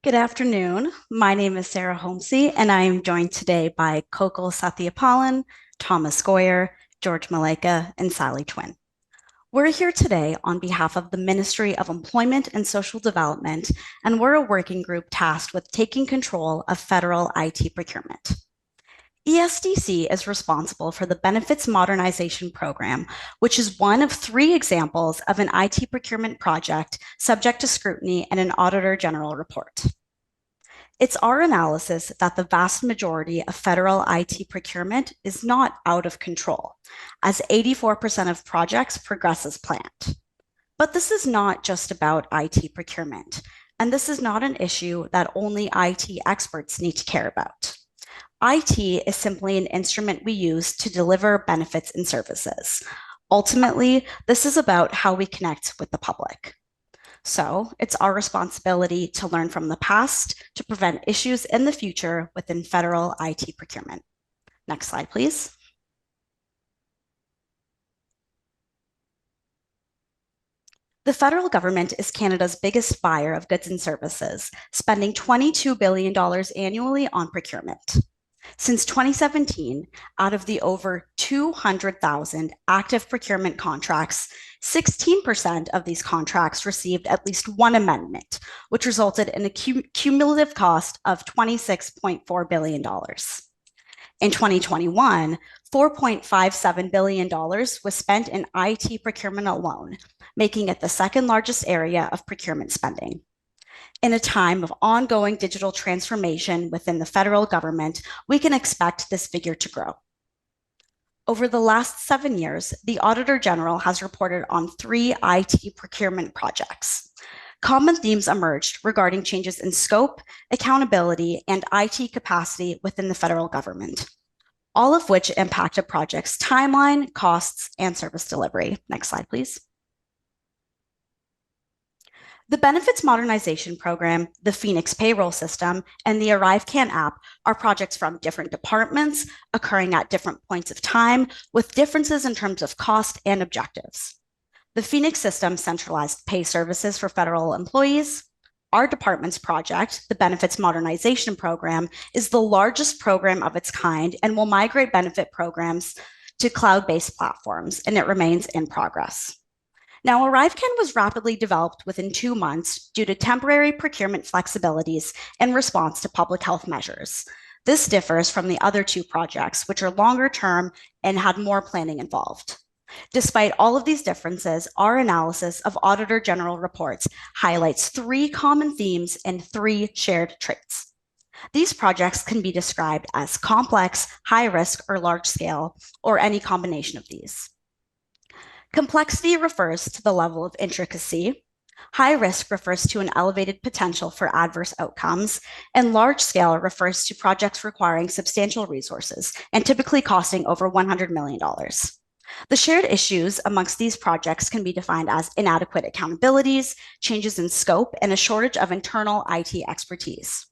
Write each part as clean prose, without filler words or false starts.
Good afternoon. My name is Sarah Holmesy, and I am joined today by Kokal Sathiapalan, Thomas Goyer, George Maleka, and Sally Twin. We're here today on behalf of the Ministry of Employment and Social Development, and we're a working group tasked with taking control of federal IT procurement. ESDC is responsible for the Benefits Modernization Program, which is one of three examples of an IT procurement project subject to scrutiny and an Auditor General report. It's our analysis that the vast majority of federal IT procurement is not out of control, as 84% of projects progress as planned. But this is not just about IT procurement, and this is not an issue that only IT experts need to care about. IT is simply an instrument we use to deliver benefits and services. Ultimately, this is about how we connect with the public. So it's our responsibility to learn from the past to prevent issues in the future within federal IT procurement. Next slide, please. The federal government is Canada's biggest buyer of goods and services, spending $22 billion annually on procurement. Since 2017, out of the over 200,000 active procurement contracts, 16% of these contracts received at least one amendment, which resulted in a cumulative cost of $26.4 billion. In 2021, $4.57 billion was spent in IT procurement alone, making it the second largest area of procurement spending. In a time of ongoing digital transformation within the federal government, we can expect this figure to grow. Over the last 7 years, the Auditor General has reported on 3 IT procurement projects. Common themes emerged regarding changes in scope, accountability, and IT capacity within the federal government, all of which impact a project's timeline, costs, and service delivery. Next slide, please. The Benefits Modernization Program, the Phoenix Payroll System, and the ArriveCan app are projects from different departments occurring at different points of time with differences in terms of cost and objectives. The Phoenix system centralized pay services for federal employees. Our department's project, the Benefits Modernization Program, is the largest program of its kind and will migrate benefit programs to cloud-based platforms, and it remains in progress. Now, ArriveCan was rapidly developed within 2 months due to temporary procurement flexibilities in response to public health measures. This differs from the other 2 projects, which are longer term and had more planning involved. Despite all of these differences, our analysis of Auditor General reports highlights 3 common themes and 3 shared traits. These projects can be described as complex, high risk, or large scale, or any combination of these. Complexity refers to the level of intricacy. High risk refers to an elevated potential for adverse outcomes, and large scale refers to projects requiring substantial resources and typically costing over $100 million. The shared issues amongst these projects can be defined as inadequate accountabilities, changes in scope, and a shortage of internal IT expertise.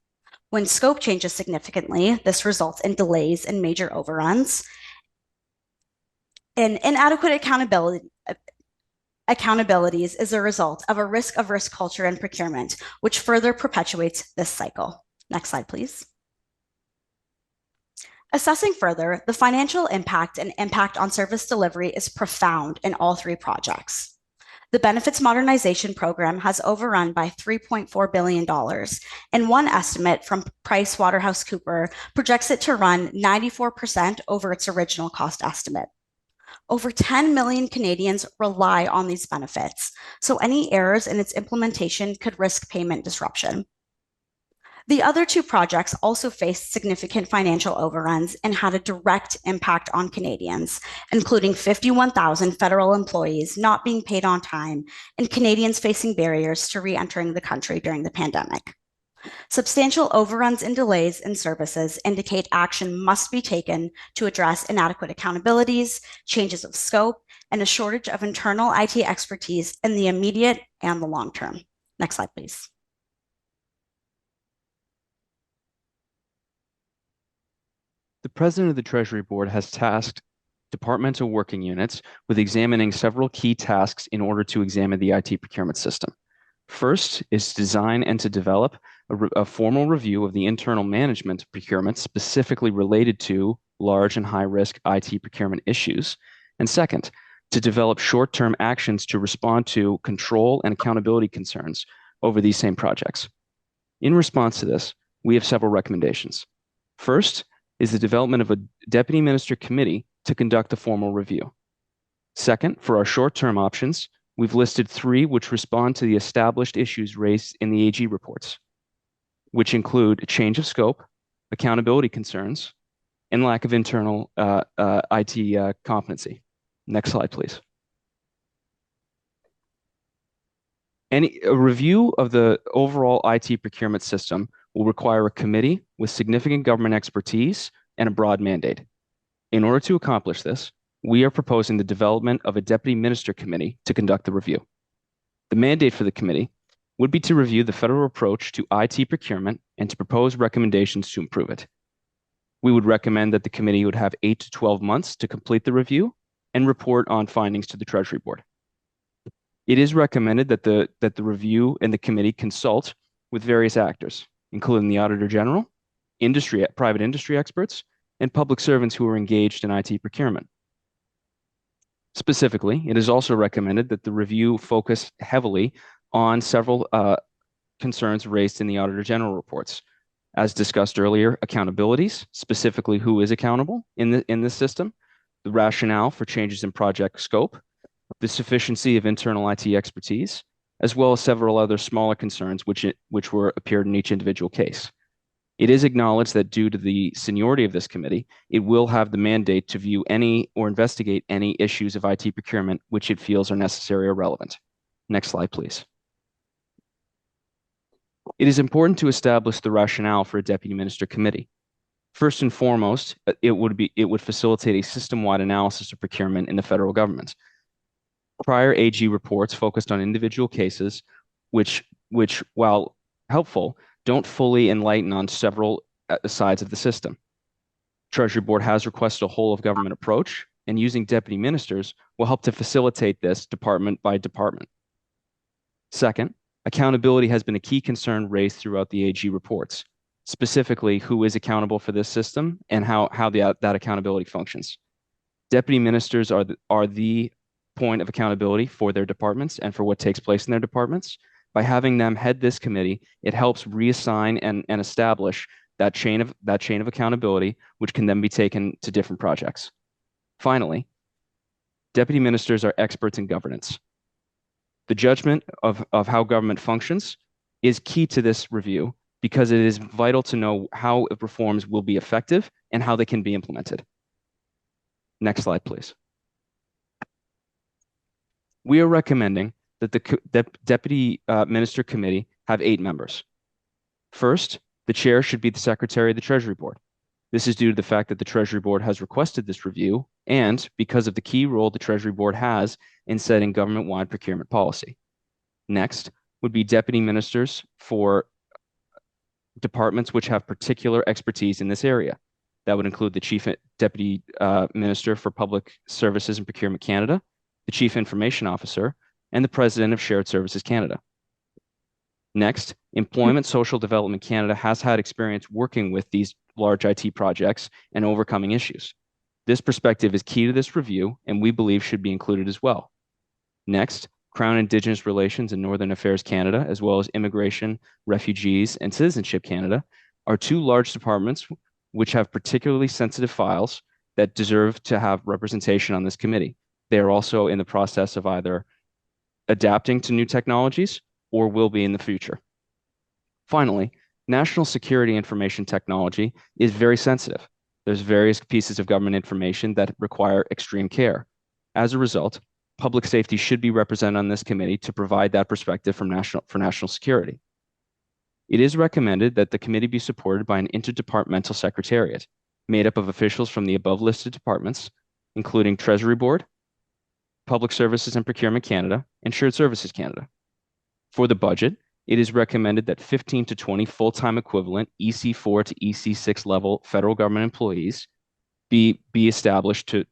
When scope changes significantly, this results in delays and major overruns. And inadequate accountabilities is a result of a risk culture in procurement, which further perpetuates this cycle. Next slide, please. Assessing further, the financial impact and impact on service delivery is profound in all 3 projects. The Benefits Modernization Program has overrun by $3.4 billion, and one estimate from PricewaterhouseCoopers projects it to run 94% over its original cost estimate. Over 10 million Canadians rely on these benefits, so any errors in its implementation could risk payment disruption. The other 2 projects also faced significant financial overruns and had a direct impact on Canadians, including 51,000 federal employees not being paid on time and Canadians facing barriers to re-entering the country during the pandemic. Substantial overruns and delays in services indicate action must be taken to address inadequate accountabilities, changes of scope, and a shortage of internal IT expertise in the immediate and the long term. Next slide, please. The President of the Treasury Board has tasked departmental working units with examining several key tasks in order to examine the IT procurement system. First is to design and to develop a formal review of the internal management of procurement specifically related to large and high-risk IT procurement issues. And second, to develop short-term actions to respond to control and accountability concerns over these same projects. In response to this, we have several recommendations. First is the development of a deputy minister committee to conduct a formal review. Second, for our short-term options, we've listed 3 which respond to the established issues raised in the AG reports, which include a change of scope, accountability concerns, and lack of internal IT competency. Next slide, please. A review of the overall IT procurement system will require a committee with significant government expertise and a broad mandate. In order to accomplish this, we are proposing the development of a deputy minister committee to conduct the review. The mandate for the committee would be to review the federal approach to IT procurement and to propose recommendations to improve it. We would recommend that the committee would have 8 to 12 months to complete the review and report on findings to the Treasury Board. It is recommended that the review and the committee consult with various actors, including the Auditor General, private industry experts, and public servants who are engaged in IT procurement. Specifically, it is also recommended that the review focus heavily on several concerns raised in the Auditor General reports. As discussed earlier, accountabilities, specifically who is accountable in this system, the rationale for changes in project scope, the sufficiency of internal IT expertise, as well as several other smaller concerns which appeared in each individual case. It is acknowledged that due to the seniority of this committee, it will have the mandate to view any or investigate any issues of IT procurement which it feels are necessary or relevant. Next slide, please. It is important to establish the rationale for a deputy minister committee. First and foremost, it would facilitate a system-wide analysis of procurement in the federal government. Prior AG reports focused on individual cases, which while helpful, don't fully enlighten on several sides of the system. Treasury Board has requested a whole of government approach, and using deputy ministers will help to facilitate this department by department. Second, accountability has been a key concern raised throughout the AG reports, specifically who is accountable for this system and how that accountability functions. Deputy ministers are the point of accountability for their departments and for what takes place in their departments. By having them head this committee, it helps reassign and establish that chain of accountability, which can then be taken to different projects. Finally, deputy ministers are experts in governance. The judgment of how government functions is key to this review because it is vital to know how reforms will be effective and how they can be implemented. Next slide, please. We are recommending that the Deputy Minister Committee have 8 members. First, the chair should be the Secretary of the Treasury Board. This is due to the fact that the Treasury Board has requested this review and because of the key role the Treasury Board has in setting government-wide procurement policy. Next would be deputy ministers for departments which have particular expertise in this area. That would include the Chief Deputy Minister for Public Services and Procurement Canada, the Chief Information Officer, and the President of Shared Services Canada. Next, Employment Social Development Canada has had experience working with these large IT projects and overcoming issues. This perspective is key to this review and we believe should be included as well. Next, Crown Indigenous Relations and Northern Affairs Canada, as well as Immigration, Refugees, and Citizenship Canada, are 2 large departments which have particularly sensitive files that deserve to have representation on this committee. They are also in the process of either adapting to new technologies or will be in the future. Finally, national security information technology is very sensitive. There's various pieces of government information that require extreme care. As a result, public safety should be represented on this committee to provide that perspective for national security. It is recommended that the committee be supported by an interdepartmental secretariat made up of officials from the above listed departments, including Treasury Board, Public Services and Procurement Canada, and Shared Services Canada. For the budget, it is recommended that 15 to 20 full-time equivalent EC4 to EC6 level federal government employees be established to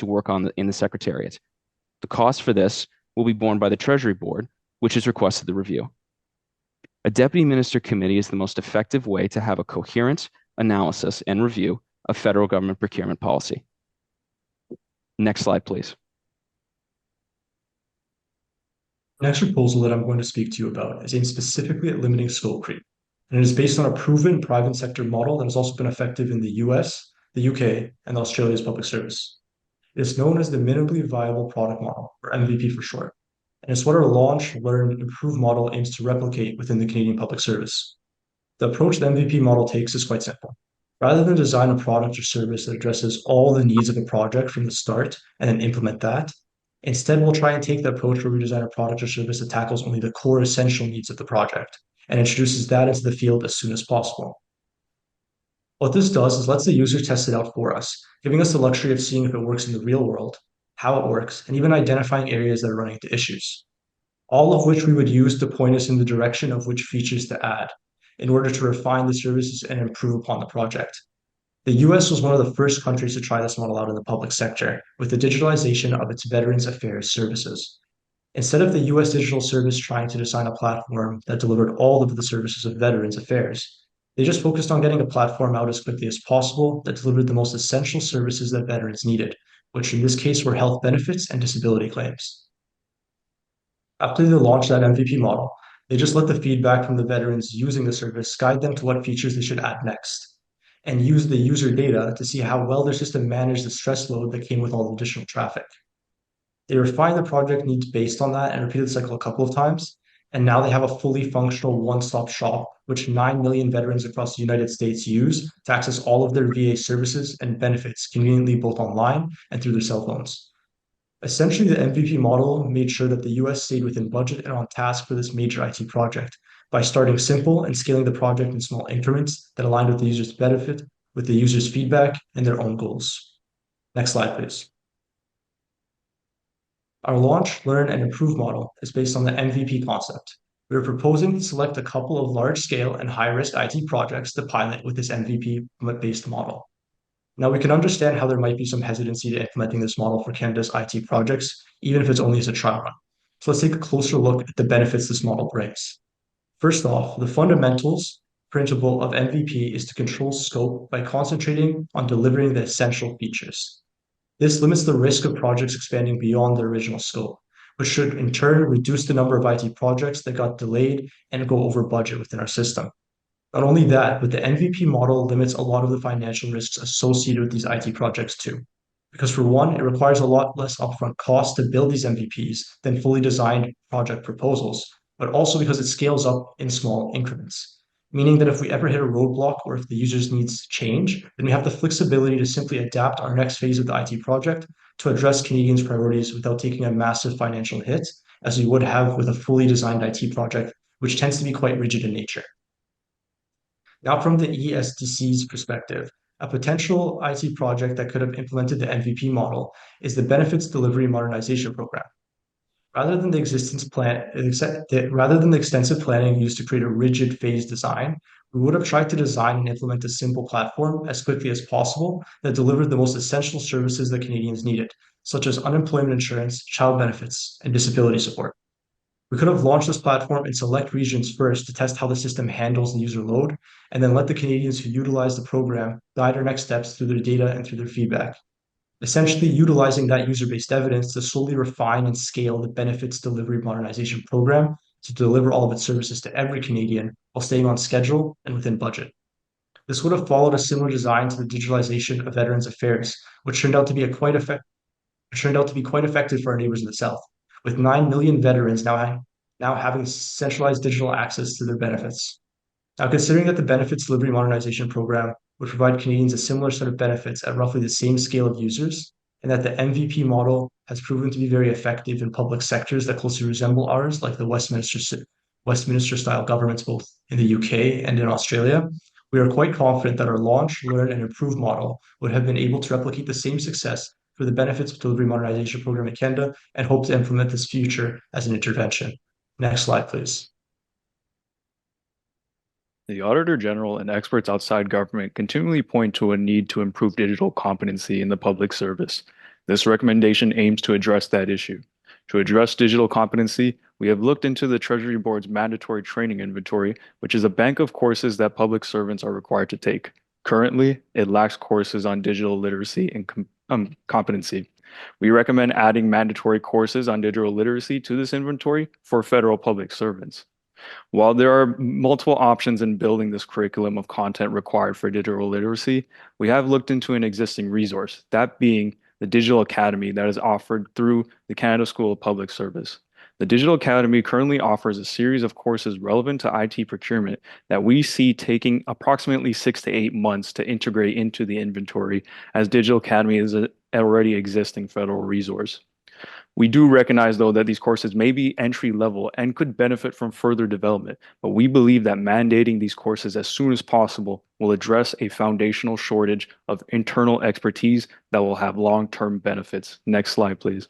work in the Secretariat. The cost for this will be borne by the Treasury Board, which has requested the review. A deputy minister committee is the most effective way to have a coherent analysis and review of federal government procurement policy. Next slide, please. The next proposal that I'm going to speak to you about is aimed specifically at limiting scope creep, and it is based on a proven private sector model that has also been effective in the US, the UK, and Australia's public service. It is known as the minimally viable product model, or MVP for short, and it's what our launch, learn, improve model aims to replicate within the Canadian public service. The approach the MVP model takes is quite simple. Rather than design a product or service that addresses all the needs of a project from the start and then implement that, instead we'll try and take the approach where we design a product or service that tackles only the core essential needs of the project and introduces that into the field as soon as possible. What this does is lets the user test it out for us, giving us the luxury of seeing if it works in the real world, how it works, and even identifying areas that are running into issues, all of which we would use to point us in the direction of which features to add in order to refine the services and improve upon the project. The US was one of the first countries to try this model out in the public sector with the digitalization of its Veterans Affairs services. Instead of the US Digital Service trying to design a platform that delivered all of the services of Veterans Affairs, they just focused on getting a platform out as quickly as possible that delivered the most essential services that veterans needed, which in this case were health benefits and disability claims. After they launched that MVP model, they just let the feedback from the veterans using the service guide them to what features they should add next, and use the user data to see how well their system managed the stress load that came with all the additional traffic. They refined the project needs based on that and repeated the cycle a couple of times, and now they have a fully functional one-stop shop, which 9 million veterans across the United States use to access all of their VA services and benefits conveniently both online and through their cell phones. Essentially, the MVP model made sure that the US stayed within budget and on task for this major IT project by starting simple and scaling the project in small increments that aligned with the user's benefit, with the user's feedback, and their own goals. Next slide, please. Our launch, learn, and improve model is based on the MVP concept. We are proposing to select a couple of large-scale and high-risk IT projects to pilot with this MVP-based model. Now, we can understand how there might be some hesitancy to implementing this model for Canada's IT projects, even if it's only as a trial run. So let's take a closer look at the benefits this model brings. First off, the fundamentals principle of MVP is to control scope by concentrating on delivering the essential features. This limits the risk of projects expanding beyond their original scope, which should in turn reduce the number of IT projects that got delayed and go over budget within our system. Not only that, but the MVP model limits a lot of the financial risks associated with these IT projects too. Because for one, it requires a lot less upfront cost to build these MVPs than fully designed project proposals, but also because it scales up in small increments. Meaning that if we ever hit a roadblock or if the user's needs change, then we have the flexibility to simply adapt our next phase of the IT project to address Canadians' priorities without taking a massive financial hit, as we would have with a fully designed IT project, which tends to be quite rigid in nature. Now, from the ESDC's perspective, a potential IT project that could have implemented the MVP model is the Benefits Delivery Modernization Program. Rather than the extensive planning used to create a rigid phase design, we would have tried to design and implement a simple platform as quickly as possible that delivered the most essential services that Canadians needed, such as unemployment insurance, child benefits, and disability support. We could have launched this platform in select regions first to test how the system handles the user load, and then let the Canadians who utilize the program guide our next steps through their data and through their feedback. Essentially, utilizing that user-based evidence to slowly refine and scale the Benefits Delivery Modernization Program to deliver all of its services to every Canadian while staying on schedule and within budget. This would have followed a similar design to the digitalization of Veterans Affairs, which turned out to be quite effective for our neighbors in the South, with 9 million veterans now having centralized digital access to their benefits. Now, considering that the Benefits Delivery Modernization Program would provide Canadians a similar set of benefits at roughly the same scale of users, and that the MVP model has proven to be very effective in public sectors that closely resemble ours, like the Westminster-style governments both in the UK and in Australia, we are quite confident that our launch, learn, and improve model would have been able to replicate the same success for the Benefits Delivery Modernization Program in Canada and hope to implement this future as an intervention. Next slide, please. The Auditor General and experts outside government continually point to a need to improve digital competency in the public service. This recommendation aims to address that issue. To address digital competency, we have looked into the Treasury Board's mandatory training inventory, which is a bank of courses that public servants are required to take. Currently, it lacks courses on digital literacy and competency. We recommend adding mandatory courses on digital literacy to this inventory for federal public servants. While there are multiple options in building this curriculum of content required for digital literacy, we have looked into an existing resource, that being the Digital Academy that is offered through the Canada School of Public Service. The Digital Academy currently offers a series of courses relevant to IT procurement that we see taking approximately 6 to 8 months to integrate into the inventory, as Digital Academy is an already existing federal resource. We do recognize, though, that these courses may be entry level and could benefit from further development, but we believe that mandating these courses as soon as possible will address a foundational shortage of internal expertise that will have long-term benefits. Next slide, please.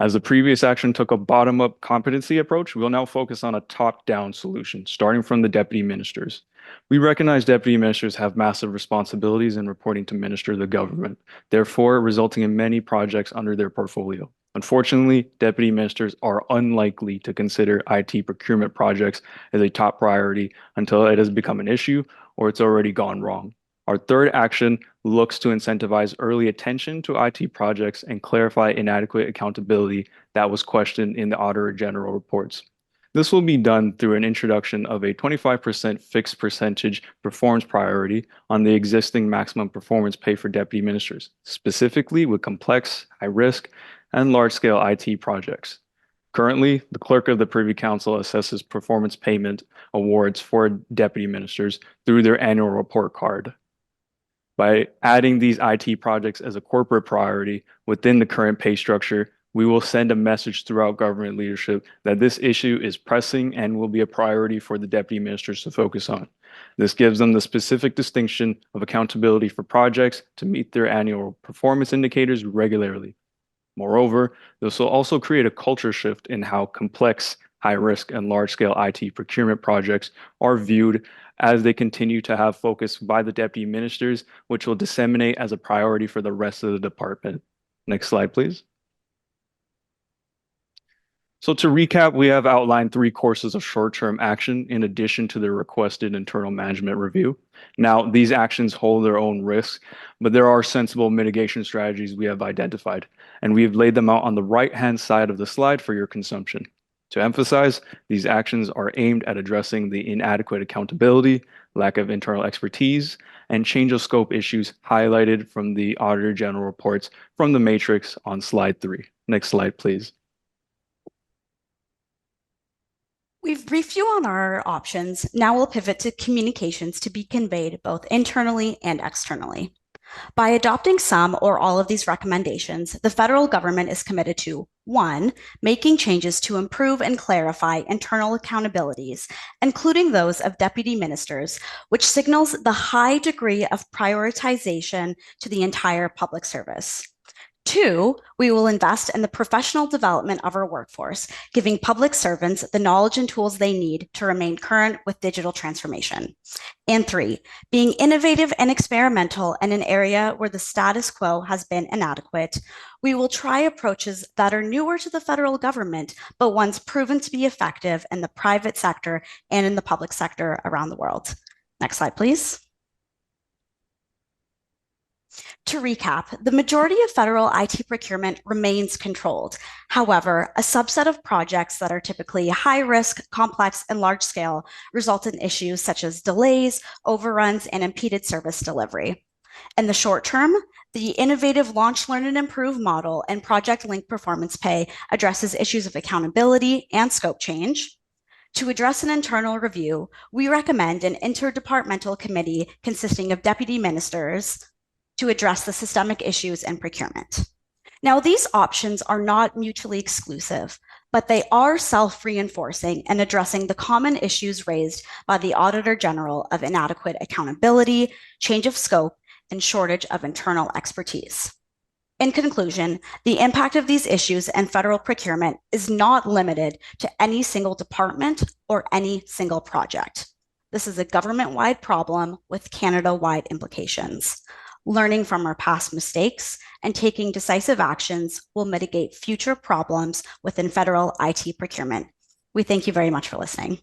As the previous action took a bottom-up competency approach, we'll now focus on a top-down solution, starting from the deputy ministers. We recognize deputy ministers have massive responsibilities in reporting to minister of the government, therefore resulting in many projects under their portfolio. Unfortunately, deputy ministers are unlikely to consider IT procurement projects as a top priority until it has become an issue or it's already gone wrong. Our third action looks to incentivize early attention to IT projects and clarify inadequate accountability that was questioned in the Auditor General reports. This will be done through an introduction of a 25% fixed percentage performance priority on the existing maximum performance pay for deputy ministers, specifically with complex, high-risk, and large-scale IT projects. Currently, the clerk of the Privy Council assesses performance payment awards for deputy ministers through their annual report card. By adding these IT projects as a corporate priority within the current pay structure, we will send a message throughout government leadership that this issue is pressing and will be a priority for the deputy ministers to focus on. This gives them the specific distinction of accountability for projects to meet their annual performance indicators regularly. Moreover, this will also create a culture shift in how complex, high-risk, and large-scale IT procurement projects are viewed as they continue to have focus by the deputy ministers, which will disseminate as a priority for the rest of the department. Next slide, please. So to recap, we have outlined 3 courses of short-term action in addition to the requested internal management review. Now, these actions hold their own risks, but there are sensible mitigation strategies we have identified, and we have laid them out on the right-hand side of the slide for your consumption. To emphasize, these actions are aimed at addressing the inadequate accountability, lack of internal expertise, and change of scope issues highlighted from the Auditor General reports from the matrix on slide 3. Next slide, please. We've briefed you on our options. Now we'll pivot to communications to be conveyed both internally and externally. By adopting some or all of these recommendations, the federal government is committed to 1, making changes to improve and clarify internal accountabilities, including those of deputy ministers, which signals the high degree of prioritization to the entire public service. 2, we will invest in the professional development of our workforce, giving public servants the knowledge and tools they need to remain current with digital transformation. And 3, being innovative and experimental in an area where the status quo has been inadequate, we will try approaches that are newer to the federal government, but ones proven to be effective in the private sector and in the public sector around the world. Next slide, please. To recap, the majority of federal IT procurement remains controlled. However, a subset of projects that are typically high risk, complex, and large scale result in issues such as delays, overruns, and impeded service delivery. In the short term, the innovative Launch, Learn, and Improve model and Project Link Performance Pay addresses issues of accountability and scope change. To address an internal review, we recommend an interdepartmental committee consisting of deputy ministers to address the systemic issues in procurement. Now, these options are not mutually exclusive, but they are self-reinforcing and addressing the common issues raised by the Auditor General of inadequate accountability, change of scope, and shortage of internal expertise. In conclusion, the impact of these issues in federal procurement is not limited to any single department or any single project. This is a government-wide problem with Canada-wide implications. Learning from our past mistakes and taking decisive actions will mitigate future problems within federal IT procurement. We thank you very much for listening.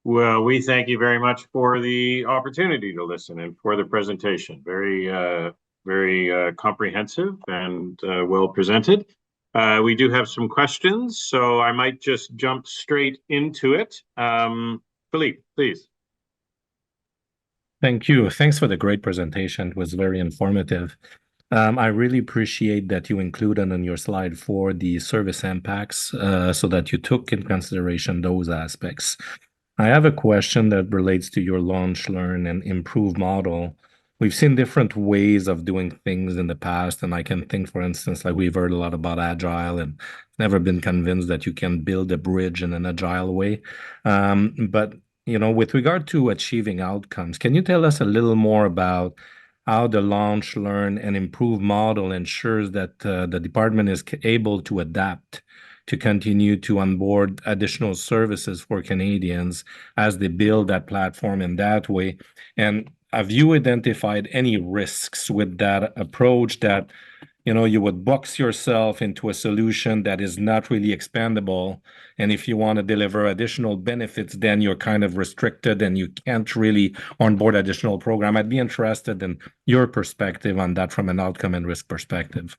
Well, we thank you very much for the opportunity to listen and for the presentation. Very comprehensive and well presented. We do have some questions, so I might just jump straight into it. Philippe, please. Thank you. Thanks for the great presentation. It was very informative. I really appreciate that you included on your slide 4 the service impacts, so that you took in consideration those aspects. I have a question that relates to your launch, learn, and improve model. We've seen different ways of doing things in the past, and I can think, for instance, like we've heard a lot about agile, and never been convinced that you can build a bridge in an agile way. But with regard to achieving outcomes, can you tell us a little more about how the launch, learn, and improve model ensures that the department is able to adapt to continue to onboard additional services for Canadians as they build that platform in that way? And have you identified any risks with that approach that you would box yourself into a solution that is not really expandable, and if you want to deliver additional benefits, then you're kind of restricted and you can't really onboard additional program? I'd be interested in your perspective on that from an outcome and risk perspective.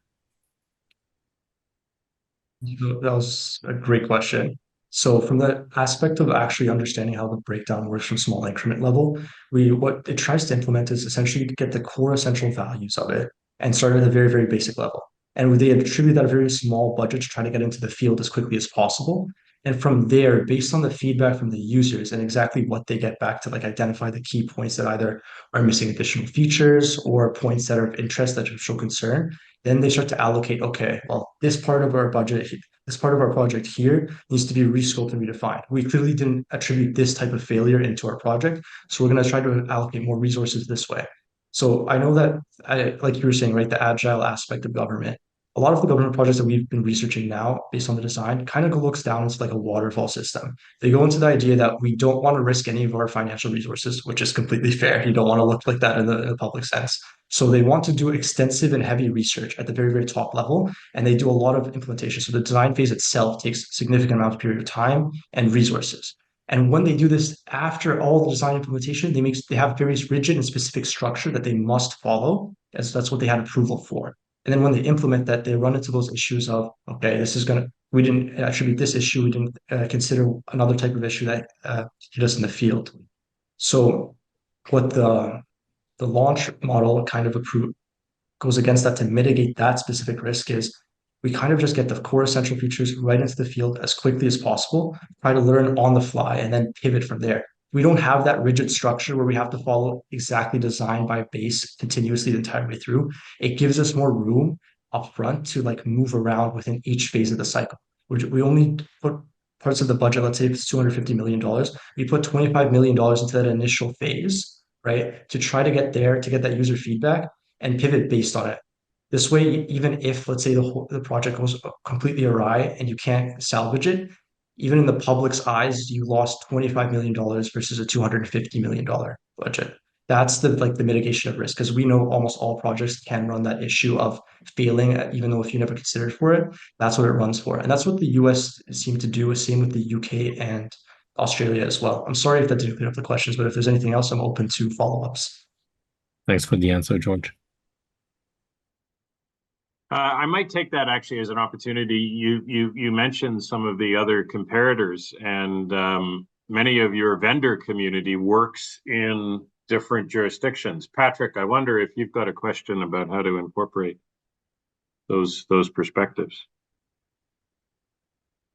That was a great question. So from the aspect of actually understanding how the breakdown works from small increment level, what it tries to implement is essentially to get the core essential values of it and start at a very, very basic level. And they attribute that a very small budget to try to get into the field as quickly as possible. And from there, based on the feedback from the users and exactly what they get back to, like, identify the key points that either are missing additional features or points that are of interest that show concern, then they start to allocate, okay, well, this part of our project here needs to be rescoped and redefined. We clearly didn't attribute this type of failure into our project, so we're going to try to allocate more resources this way. So I know that, like you were saying, right, the agile aspect of government, a lot of the government projects that we've been researching now, based on the design, kind of looks down into like a waterfall system. They go into the idea that we don't want to risk any of our financial resources, which is completely fair. You don't want to look like that in the public sense. So they want to do extensive and heavy research at the very, very top level, and they do a lot of implementation. So the design phase itself takes a significant amount of period of time and resources. And when they do this after all the design implementation, they have very rigid and specific structure that they must follow, as that's what they had approval for. And then when they implement that, they run into those issues of, okay, we didn't attribute this issue, we didn't consider another type of issue that hit us in the field. So what the launch model kind of goes against that to mitigate that specific risk is we kind of just get the core essential features right into the field as quickly as possible, try to learn on the fly, and then pivot from there. We don't have that rigid structure where we have to follow exactly design by base continuously the entire way through. It gives us more room up front to like move around within each phase of the cycle. We only put parts of the budget, let's say if it's $250 million, we put $25 million into that initial phase, right? To try to get there, to get that user feedback and pivot based on it. This way, even if, let's say, the project goes completely awry and you can't salvage it, even in the public's eyes, you lost $25 million versus a $250 million budget. That's the mitigation of risk, because we know almost all projects can run that issue of failing, even though if you never considered for it, that's what it runs for. And that's what the US seemed to do, same with the UK and Australia as well. I'm sorry if that didn't clear up the questions, but if there's anything else, I'm open to follow-ups. Thanks for the answer, George. I might take that actually as an opportunity. You mentioned some of the other comparators, and many of your vendor community works in different jurisdictions. Patrick, I wonder if you've got a question about how to incorporate those perspectives.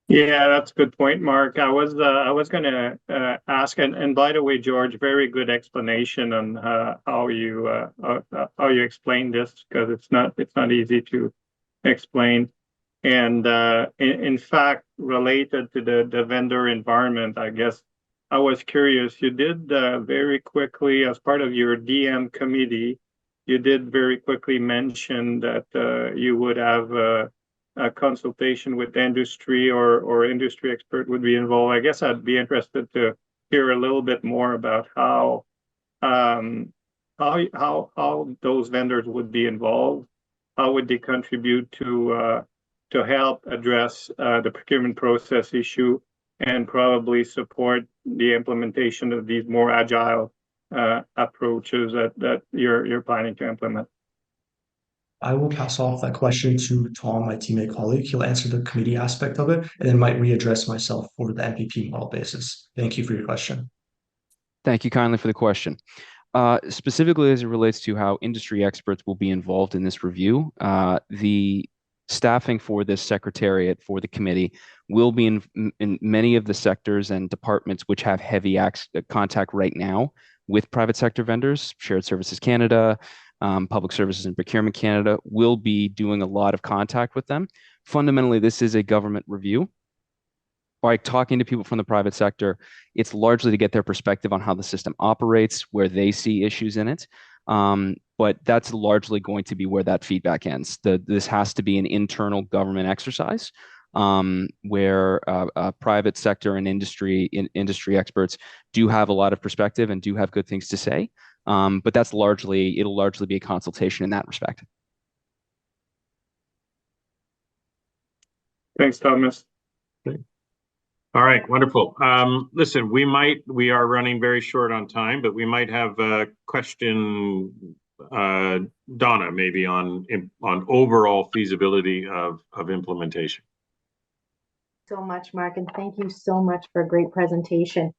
Yeah, that's a good point, Mark. I was going to ask, and by the way, George, very good explanation on how you explain this, because it's not easy to explain. And in fact, related to the vendor environment, I guess I was curious. You did very quickly, as part of your DM committee, you did very quickly mention that you would have a consultation with industry or industry expert would be involved. I guess I'd be interested to hear a little bit more about how those vendors would be involved. How would they contribute to help address the procurement process issue and probably support the implementation of these more agile approaches that you're planning to implement? I will pass off that question to Tom, my teammate colleague. He'll answer the committee aspect of it and then might readdress myself for the MPP model basis. Thank you for your question. Thank you kindly for the question. Specifically as it relates to how industry experts will be involved in this review, the staffing for this secretariat for the committee will be in many of the sectors and departments which have heavy contact right now with private sector vendors. Shared Services Canada, Public Services and Procurement Canada will be doing a lot of contact with them. Fundamentally, this is a government review. By talking to people from the private sector, it's largely to get their perspective on how the system operates, where they see issues in it. But that's largely going to be where that feedback ends. This has to be an internal government exercise where private sector and industry experts do have a lot of perspective and do have good things to say. But it'll largely be a consultation in that respect. Thanks, Thomas. All right, wonderful. Listen, we are running very short on time, but we might have a question, Donna, maybe on overall feasibility of implementation. So much, Mark, and thank you so much for a great presentation.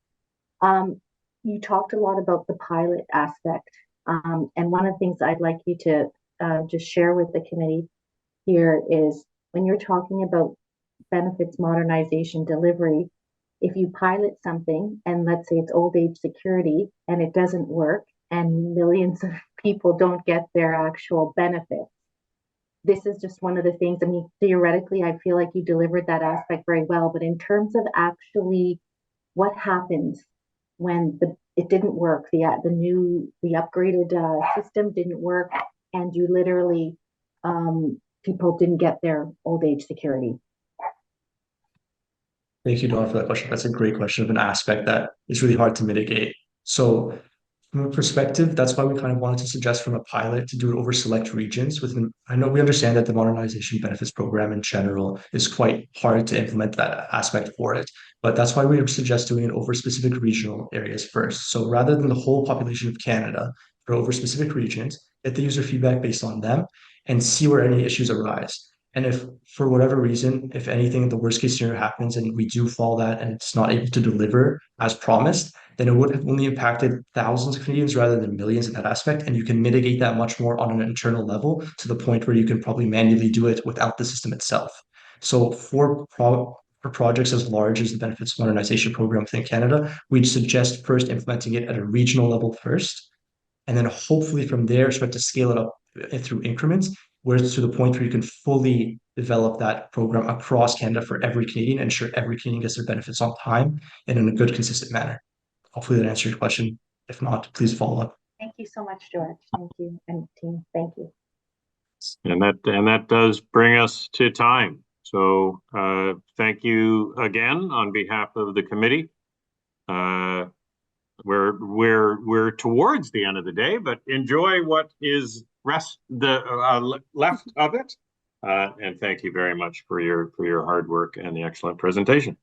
You talked a lot about the pilot aspect, and one of the things I'd like you to just share with the committee here is when you're talking about benefits modernization delivery, if you pilot something and let's say it's old age security and it doesn't work and millions of people don't get their actual benefits, this is just one of the things. I mean, theoretically, I feel like you delivered that aspect very well, but in terms of actually what happens when it didn't work, the upgraded system didn't work, and you literally people didn't get their old age security. Thank you, Dawn, for that question. That's a great question of an aspect that is really hard to mitigate. So from a perspective, that's why we kind of wanted to suggest from a pilot to do it over select regions. I know we understand that the modernization benefits program in general is quite hard to implement that aspect for it, but that's why we suggest doing it over specific regional areas first. So rather than the whole population of Canada, for over specific regions, get the user feedback based on them and see where any issues arise. And if for whatever reason, if anything, the worst case scenario happens and we do fall that and it's not able to deliver as promised, then it would have only impacted thousands of Canadians rather than millions in that aspect. And you can mitigate that much more on an internal level to the point where you can probably manually do it without the system itself. So for projects as large as the Benefits Modernization Program within Canada, we'd suggest first implementing it at a regional level first, and then hopefully from there start to scale it up through increments, where it's to the point where you can fully develop that program across Canada for every Canadian, ensure every Canadian gets their benefits on time and in a good, consistent manner. Hopefully that answers your question. If not, please follow up. Thank you so much, George. Thank you, and team. Thank you. And that does bring us to time. So thank you again on behalf of the committee. We're towards the end of the day, but enjoy what is left of it. And thank you very much for your hard work and the excellent presentation.